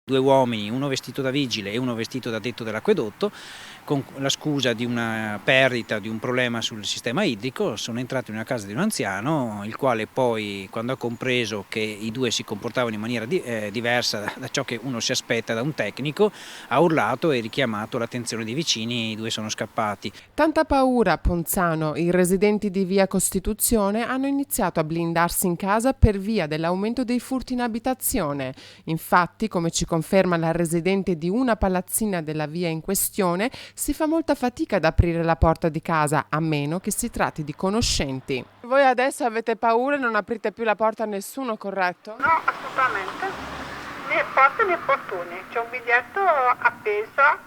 Due uomini, uno vestito da vigile e uno vestito da addetto dell'acquedotto, con la scusa di una perdita, di un problema sul sistema idrico, sono entrati in una casa di un anziano, il quale poi, quando ha compreso che i due si comportavano in maniera diversa da ciò che uno si aspetta da un tecnico, ha urlato e richiamato l'attenzione dei vicini e i due sono scappati. Tanta paura a Ponzano, i residenti di via Costituzione hanno iniziato a blindarsi in casa per via dell'aumento dei furti in abitazione. Infatti, come ci conferma la residente di una palazzina della via in questione, si fa molta fatica ad aprire la porta di casa, a meno che si tratti di conoscenti. Voi adesso avete paura e non aprite più la porta a nessuno, corretto? No, assolutamente. Né porte né portoni. C'è un biglietto appeso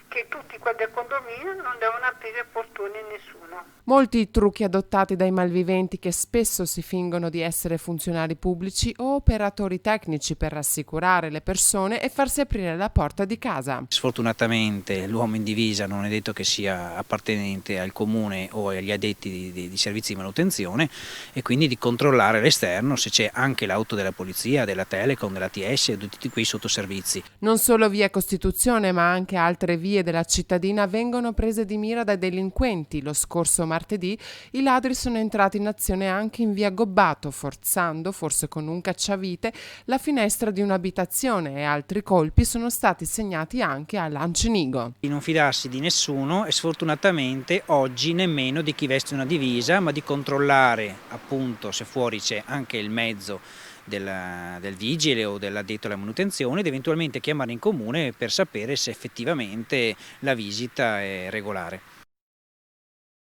che tutti quelli del condominio non devono aprire portoni a nessuno. Molti i trucchi adottati dai malviventi che spesso si fingono di essere funzionari pubblici o operatori tecnici per rassicurare le persone e farsi aprire la porta di casa. Sfortunatamente l'uomo in divisa non è detto che sia appartenente al comune o agli addetti di servizi di manutenzione, e quindi di controllare all'esterno se c'è anche l'auto della polizia, della Telecom, dell'ATS e di tutti quei sottoservizi. Non solo via Costituzione, ma anche altre vie della cittadina vengono prese di mira dai delinquenti. Lo scorso martedì i ladri sono entrati in azione anche in via Gobbato, forzando, forse con un cacciavite, la finestra di un'abitazione, e altri colpi sono stati segnati anche a Lancenigo. Di non fidarsi di nessuno e sfortunatamente oggi nemmeno di chi veste una divisa, ma di controllare appunto se fuori c'è anche il mezzo del vigile o dell'addetto alla manutenzione, ed eventualmente chiamare in comune per sapere se effettivamente la visita è regolare.